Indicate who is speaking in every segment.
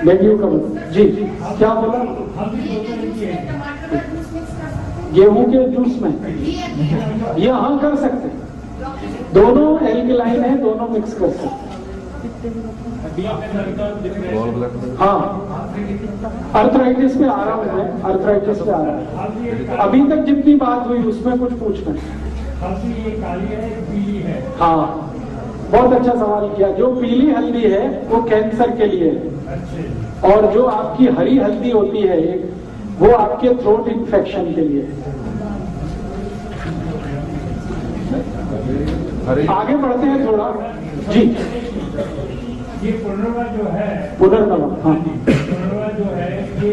Speaker 1: Dengue का जी क्या बोला? गेहूं के जूस में ये हाँ कर सकते, दोनों एल्कलाइन है, दोनों मिक्स कर सकते। हाँ अर्थराइटिस पे आ रहा हूँ मैं, अर्थराइटिस पे आ रहा हूँ। अभी तक जितनी बात हुई उसमें कुछ पूछना है? हाँ बहुत अच्छा सवाल किया। जो पीली हल्दी है वो कैंसर के लिए है, और जो आपकी हरी हल्दी होती है वो आपके थ्रोट इन्फेक्शन के लिए है। आगे बढ़ते हैं थोड़ा जी।
Speaker 2: ये पुनर्वा जो है,
Speaker 1: पुनर्नवा, हाँ
Speaker 2: पुनर्वा जो है ये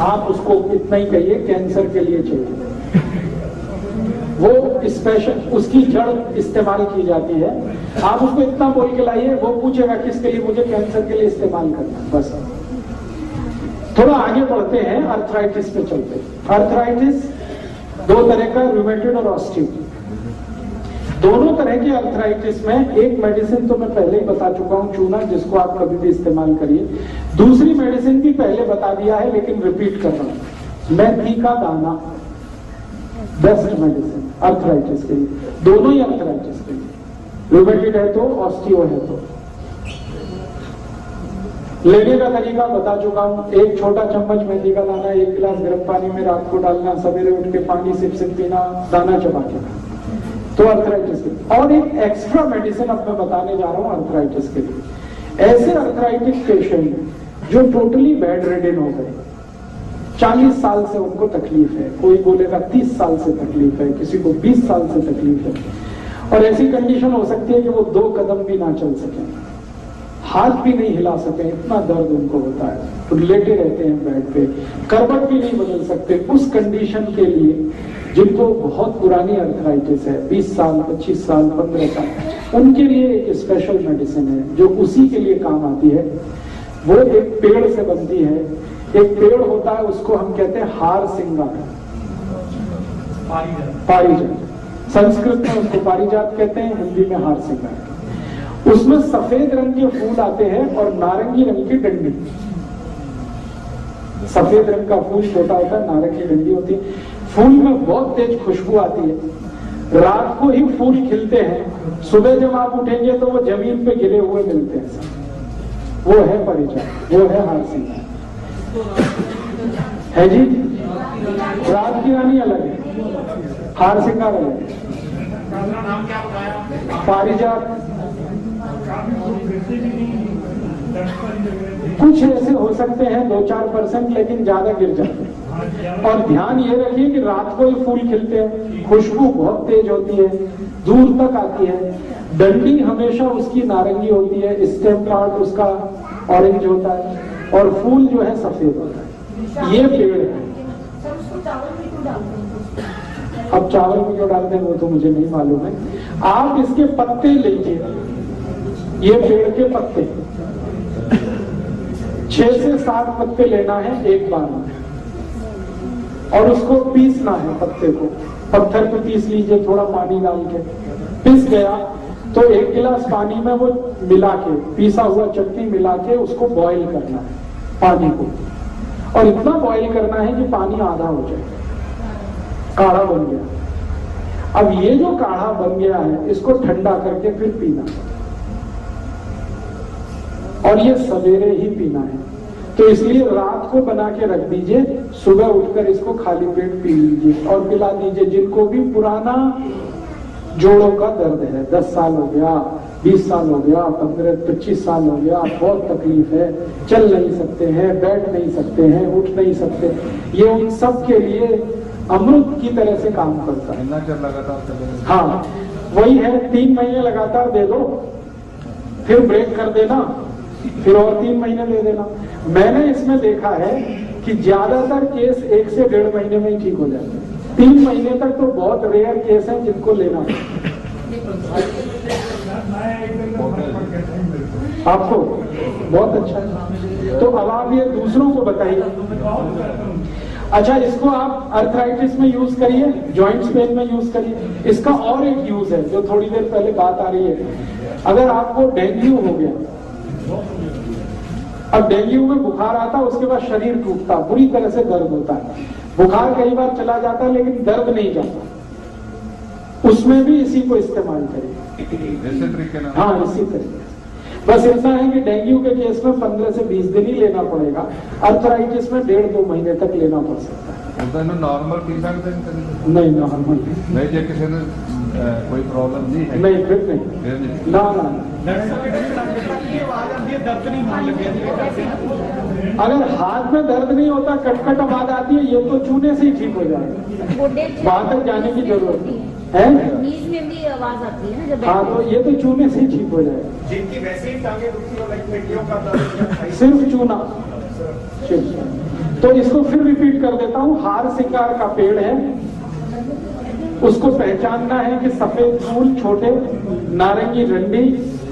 Speaker 1: आप उसको इतना ही कहिए, कैंसर के लिए चाहिए। वो स्पेशल उसकी जड़ इस्तेमाल की जाती है। आप उसको इतना बोल के लाइए, वो पूछेगा किसके लिए, मुझे कैंसर के लिए इस्तेमाल करना। बस थोड़ा आगे बढ़ते हैं, अर्थराइटिस पे चलते हैं। अर्थराइटिस दो तरह का, रूमेटॉइड और ऑस्टियो। दोनों तरह के अर्थराइटिस में एक मेडिसिन तो मैं पहले ही बता चुका हूं, चूना, जिसको आप कभी भी इस्तेमाल करिए। दूसरी मेडिसिन भी पहले बता दिया है लेकिन रिपीट कर रहा हूं, मेथी का दाना बेस्ट मेडिसिन अर्थराइटिस के लिए, दोनों ही अर्थराइटिस के लिए, रूमेटॉइड है तो ऑस्टियो है तो। लेने का तरीका बता चुका हूं, एक छोटा चम्मच मेथी का दाना 1 गिलास गर्म पानी में रात को डालना, सवेरे उठ के पानी सिप सिप पीना, दाना चबा के, तो अर्थराइटिस के। और एक एक्स्ट्रा मेडिसिन अब मैं बताने जा रहा हूं अर्थराइटिस के लिए। ऐसे अर्थराइटिस पेशेंट जो टोटली बेड रिडन हो गए, 40 साल से उनको तकलीफ है, कोई बोलेगा 30 साल से तकलीफ है, किसी को 20 साल से तकलीफ है, और ऐसी कंडीशन हो सकती है कि वो 2 कदम भी ना चल सके, हाथ भी नहीं हिला सके, इतना दर्द उनको होता है, तो लेटे रहते हैं बेड पे, करवट भी नहीं बदल सकते। उस कंडीशन के लिए जिनको बहुत पुरानी अर्थराइटिस है, 20 साल 25 साल 15 साल, उनके लिए एक स्पेशल मेडिसिन है जो उसी के लिए काम आती है। वो एक पेड़ से बनती है। एक पेड़ होता है, उसको हम कहते हैं हार सिंगार, पारिजात। संस्कृत में उसको पारिजात कहते हैं, हिंदी में हार सिंगार। उसमें सफेद रंग के फूल आते हैं और नारंगी रंग की डंडी। सफेद रंग का फूल छोटा होता है, नारंगी डंडी होती है। फूल में बहुत तेज खुशबू आती है, रात को ही फूल खिलते हैं, सुबह जब आप उठेंगे तो वो जमीन पे गिरे हुए मिलते हैं। वो है पारिजात, वो है हार सिंगार है जी। रात की रानी अलग है, हार सिंगार अलग है। पारिजात कुछ ऐसे हो सकते हैं 2-4%, लेकिन ज्यादा गिर जाते हैं। और ध्यान ये रखिए कि रात को ही फूल खिलते हैं, खुशबू बहुत तेज होती है, दूर तक आती है। डंडी हमेशा उसकी नारंगी होती है, स्टेम पार्ट उसका ऑरेंज होता है, और फूल जो है सफेद होता है। ये पेड़ है। अब चावल में क्यों डालते हैं वो तो मुझे नहीं मालूम है। आप इसके पत्ते लीजिए, ये पेड़ के पत्ते 6 से 7 पत्ते लेना है एक बार में, और उसको पीसना है। पत्ते को पत्थर पे पीस लीजिए, थोड़ा पानी डाल के। पिस गया तो 1 गिलास पानी में वो मिला के, पीसा हुआ चटनी मिला के उसको बॉईल करना है पानी को, और इतना बॉईल करना है कि पानी आधा हो जाए, काढ़ा बन गया। अब ये जो काढ़ा बन गया है, इसको ठंडा करके फिर पीना, और ये सवेरे ही पीना है। तो इसलिए रात को बना के रख दीजिए, सुबह उठकर इसको खाली पेट पी लीजिए और पिला दीजिए। जिनको भी पुराना जोड़ों का दर्द है, 10 साल हो गया, 20 साल हो गया, 15-25 साल हो गया, बहुत तकलीफ है, चल नहीं सकते हैं, बैठ नहीं सकते हैं, उठ नहीं सकते, ये उन सब के लिए अमृत की तरह से काम करता है। हाँ वही है, 3 महीने लगातार दे दो, फिर ब्रेक कर देना, फिर और 3 महीने दे देना। मैंने इसमें देखा है कि ज्यादातर केस 1 से 1.5 महीने में ही ठीक हो जाते हैं। 3 महीने तक तो बहुत रेयर केस है जिनको लेना है। आपको बहुत अच्छा है। तो अब आप ये दूसरों को बताइए। अच्छा, इसको आप अर्थराइटिस में यूज करिए, जॉइंट्स पेन में यूज करिए। इसका और एक यूज है जो थोड़ी देर पहले बात आ रही है। अगर आपको डेंगू हो गया, अब डेंगू में बुखार आता है, उसके बाद शरीर टूटता, बुरी तरह से दर्द होता है। बुखार कई बार चला जाता है लेकिन दर्द नहीं जाता, उसमें भी इसी को इस्तेमाल करें। हाँ, इसी तरीके। बस इतना है कि डेंगू के केस में 15 से 20 दिन ही लेना पड़ेगा, अर्थराइटिस में 1.5-2 महीने तक लेना पड़ सकता है।
Speaker 3: नॉर्मल पी सकते हैं?
Speaker 1: नहीं, नॉर्मल
Speaker 3: नहीं। जो किसी ने कोई प्रॉब्लम नहीं है?
Speaker 1: नहीं, फिर नहीं, ना। अगर हाथ में दर्द नहीं होता, कटकट आवाज आती है, ये तो चूने से ही ठीक हो जाएगा, वहां तक जाने की जरूरत नहीं है।
Speaker 4: नीज में भी आवाज आती है ना जब।
Speaker 1: हाँ, तो ये तो चूने से ही ठीक हो जाएगा।
Speaker 5: जिनकी वैसे ही टांगे दुखती हो, लाइक पेटियों का दर्द,
Speaker 1: सिर्फ चूना। तो इसको फिर रिपीट कर देता हूँ। हार सिंगार का पेड़ है, उसको पहचानना है कि सफेद फूल, छोटे नारंगी डंडी,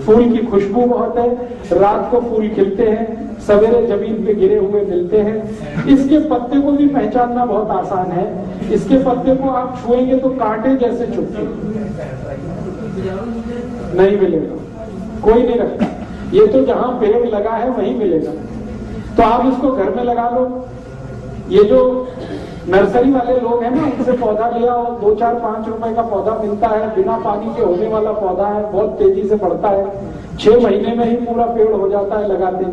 Speaker 1: फूल की खुशबू बहुत है, रात को फूल खिलते हैं, सवेरे जमीन पे गिरे हुए मिलते हैं। इसके पत्ते को भी पहचानना बहुत आसान है। इसके पत्ते को आप छुएंगे तो कांटे जैसे चुभते, नहीं मिलेगा, कोई नहीं रखता। ये तो जहां पेड़ लगा है वहीं मिलेगा। तो आप इसको घर में लगा लो। ये जो नर्सरी वाले लोग हैं ना, उनसे पौधा लिया और 2-4-5 रुपए का पौधा मिलता है, बिना पानी के होने वाला पौधा है, बहुत तेजी से बढ़ता है, 6 महीने में ही पूरा पेड़ हो जाता है लगाते।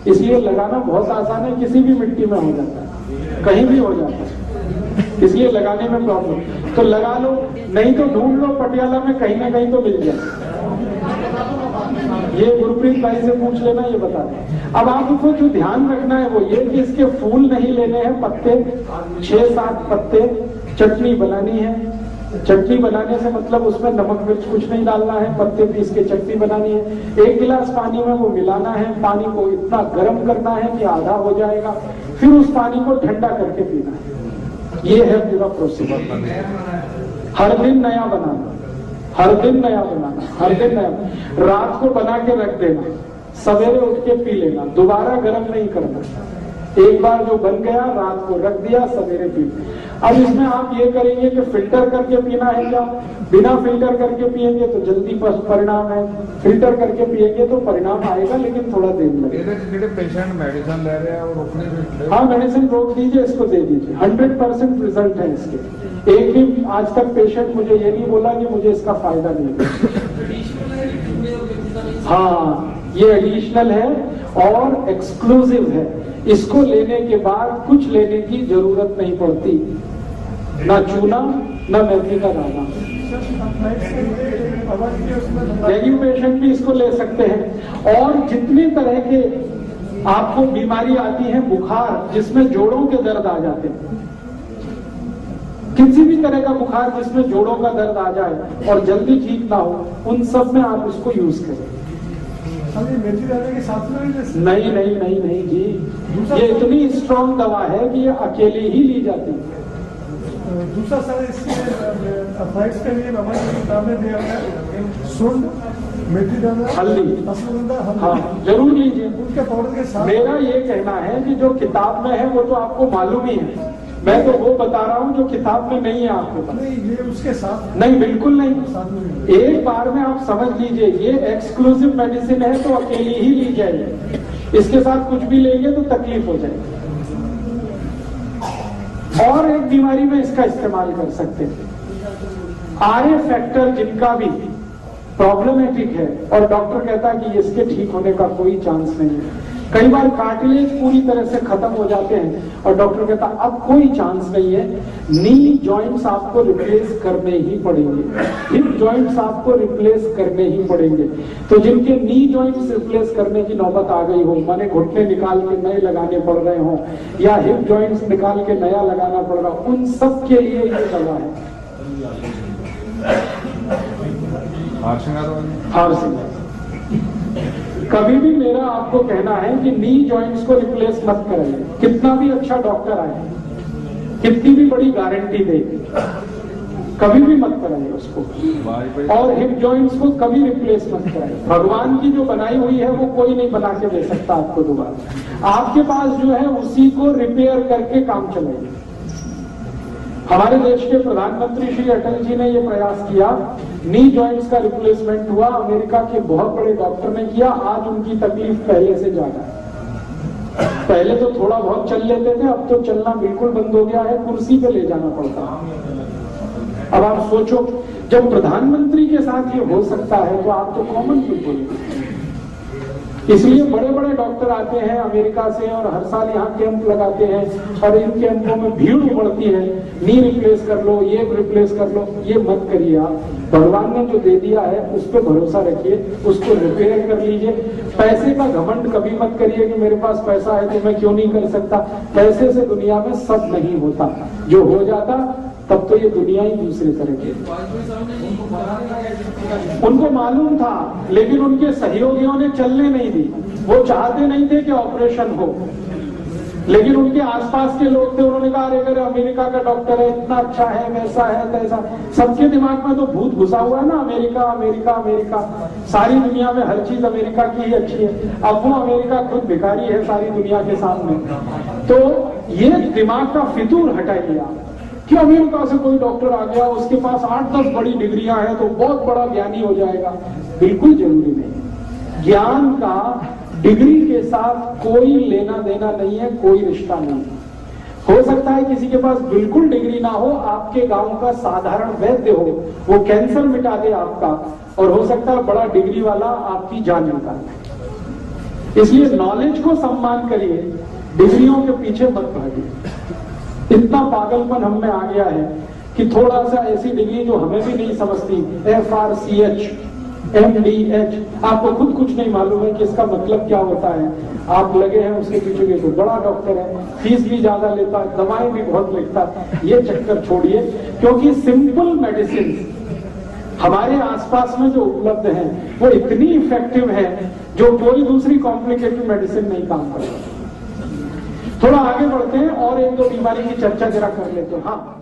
Speaker 1: इसलिए लगाना बहुत आसान है, किसी भी मिट्टी में हो जाता है, कहीं भी हो जाता है, इसलिए लगाने में प्रॉब्लम। तो लगा लो, नहीं तो ढूंढ लो, पटियाला में कहीं ना कहीं तो मिल जाए। ये गुरप्रीत भाई से पूछ लेना, ये बता दें। अब आपको जो ध्यान रखना है वो ये कि इसके फूल नहीं लेने हैं, पत्ते 6-7 पत्ते। चटनी बनानी है, चटनी बनाने से मतलब उसमें नमक मिर्च कुछ नहीं डालना है, पत्ते पीस के चटनी बनानी है। 1 गिलास पानी में वो मिलाना है, पानी को इतना गर्म करना है कि आधा हो जाएगा, फिर उस पानी को ठंडा करके पीना है। ये है पूरा प्रोसीजर। हर दिन नया बनाना, हर दिन नया बनाना, हर दिन नया। रात को बना के रख देना, सवेरे उठ के पी लेना, दोबारा गर्म नहीं करना। एक बार जो बन गया, रात को रख दिया, सवेरे पी। अब इसमें आप ये करेंगे कि फिल्टर करके पीना है क्या? बिना फिल्टर करके पिएंगे तो जल्दी परिणाम है, फिल्टर करके पिएंगे तो परिणाम आएगा लेकिन थोड़ा देर लगेगा।
Speaker 3: पेशेंट मेडिसिन ले रहे हैं और रोकने,
Speaker 1: हाँ, मेडिसिन रोक दीजिए, इसको दे दीजिए। 100% रिजल्ट है इसके। एक भी आज तक पेशेंट मुझे ये नहीं बोला कि मुझे इसका फायदा नहीं है। हाँ, ये एडिशनल है और एक्सक्लूसिव है। इसको लेने के बाद कुछ लेने की जरूरत नहीं पड़ती, ना चूना ना मेथी का दाना। डेंगू पेशेंट भी इसको ले सकते हैं। और जितनी तरह के आपको बीमारी आती है, बुखार जिसमें जोड़ों के दर्द आ जाते हैं, किसी भी तरह का बुखार जिसमें जोड़ों का दर्द आ जाए और जल्दी ठीक ना हो, उन सब में आप इसको यूज करें।
Speaker 5: मेथी दाने के साथ में
Speaker 1: नहीं नहीं नहीं नहीं जी, ये इतनी स्ट्रॉन्ग दवा है कि ये अकेले ही ली जाती है।
Speaker 5: दूसरा सर, इसके अर्थराइटिस के लिए हमारे किताब में दिया है सुंड, मेथी दाना,
Speaker 1: हल्दी,
Speaker 5: अश्वगंधा,
Speaker 1: हाँ जरूर लीजिए।
Speaker 5: उनके पाउडर के साथ
Speaker 1: मेरा ये कहना है कि जो किताब में है वो तो आपको मालूम ही है, मैं तो वो बता रहा हूँ जो किताब में नहीं है आपके पास।
Speaker 5: नहीं, ये उसके साथ
Speaker 1: नहीं, बिल्कुल नहीं।
Speaker 5: साथ में
Speaker 1: एक बार में आप समझ लीजिए, ये एक्सक्लूसिव मेडिसिन है तो अकेली ही ली जाएगी। इसके साथ कुछ भी लेंगे तो तकलीफ हो जाएगी। और एक बीमारी में इसका इस्तेमाल कर सकते हैं। आरए फैक्टर जिनका भी प्रॉब्लमेटिक है और डॉक्टर कहता है कि इसके ठीक होने का कोई चांस नहीं है, कई बार कार्टिलेज पूरी तरह से खत्म हो जाते हैं और डॉक्टर कहता अब कोई चांस नहीं है, नी जॉइंट्स आपको रिप्लेस करने ही पड़ेंगे, हिप जॉइंट्स आपको रिप्लेस करने ही पड़ेंगे। तो जिनके नी जॉइंट्स रिप्लेस करने की नौबत आ गई हो, माने घुटने निकाल के नए लगाने पड़ रहे हो या हिप जॉइंट्स निकाल के नया लगाना पड़ रहा, उन सब के लिए ये दवा है हारसिंगार। कभी भी मेरा आपको कहना है कि नी जॉइंट्स को रिप्लेस मत कराइए, कितना भी अच्छा डॉक्टर आए, कितनी भी बड़ी गारंटी दे, कभी भी मत कराइए उसको। और हिप जॉइंट्स को कभी रिप्लेस मत कराइए। भगवान की जो बनाई हुई है वो कोई नहीं बना के दे सकता आपको दोबारा। आपके पास जो है उसी को रिपेयर करके काम चलाइए। हमारे देश के प्रधानमंत्री श्री अटल जी ने ये प्रयास किया, नी जॉइंट्स का रिप्लेसमेंट हुआ, अमेरिका के बहुत बड़े डॉक्टर ने किया, आज उनकी तकलीफ पहले से ज्यादा है। पहले तो थोड़ा बहुत चल लेते थे, अब तो चलना बिल्कुल बंद हो गया है, कुर्सी पे ले जाना पड़ता है। अब आप सोचो, जब प्रधानमंत्री के साथ ये हो सकता है तो आप तो कॉमन पीपल। इसलिए बड़े बड़े डॉक्टर आते हैं अमेरिका से और हर साल यहाँ कैंप लगाते हैं और इन कैंपों में भीड़ उमड़ती है, नी रिप्लेस कर लो, ये रिप्लेस कर लो। ये मत करिए आप, भगवान ने जो दे दिया है उस पर भरोसा रखिए, उसको रिपेयर कर लीजिए। पैसे का घमंड कभी मत करिए कि मेरे पास पैसा है तो मैं क्यों नहीं कर सकता। पैसे से दुनिया में सब नहीं होता, जो हो जाता तब तो ये दुनिया ही दूसरी तरह की। उनको मालूम था, लेकिन उनके सहयोगियों ने चलने नहीं दी। वो चाहते नहीं थे कि ऑपरेशन हो, लेकिन उनके आसपास के लोग थे, उन्होंने कहा अरे अमेरिका का डॉक्टर है, इतना अच्छा है, वैसा है तैसा। सबके दिमाग में तो भूत घुसा हुआ है ना, अमेरिका अमेरिका अमेरिका। सारी दुनिया में हर चीज अमेरिका की ही अच्छी है। अब वो अमेरिका खुद भिखारी है सारी दुनिया के सामने। तो ये दिमाग का फितूर हटाइए आप कि अमेरिका से कोई डॉक्टर आ गया, उसके पास 8-10 बड़ी डिग्रियां हैं तो बहुत बड़ा ज्ञानी हो जाएगा। बिल्कुल जरूरी नहीं। ज्ञान का डिग्री के साथ कोई लेना देना नहीं है, कोई रिश्ता नहीं है। हो सकता है किसी के पास बिल्कुल डिग्री ना हो, आपके गांव का साधारण वैद्य हो, वो कैंसर मिटा दे आपका, और हो सकता है बड़ा डिग्री वाला आपकी जान निकाल दे। इसलिए नॉलेज को सम्मान करिए, डिग्रियों के पीछे मत भागिए। इतना पागलपन हम में आ गया है कि थोड़ा सा ऐसी डिग्री जो हमें भी नहीं समझती, FRCH MDH, आपको खुद कुछ नहीं मालूम है कि इसका मतलब क्या होता है। आप लगे हैं उसके पीछे के, तो बड़ा डॉक्टर है, फीस भी ज्यादा लेता है, दवाएं भी बहुत लिखता है। ये चक्कर छोड़िए, क्योंकि सिंपल मेडिसिन हमारे आसपास में जो उपलब्ध है वो इतनी इफेक्टिव है जो कोई दूसरी कॉम्प्लिकेटेड मेडिसिन नहीं काम करती। थोड़ा आगे बढ़ते हैं और एक दो बीमारी की चर्चा जरा कर लेते हैं। हाँ,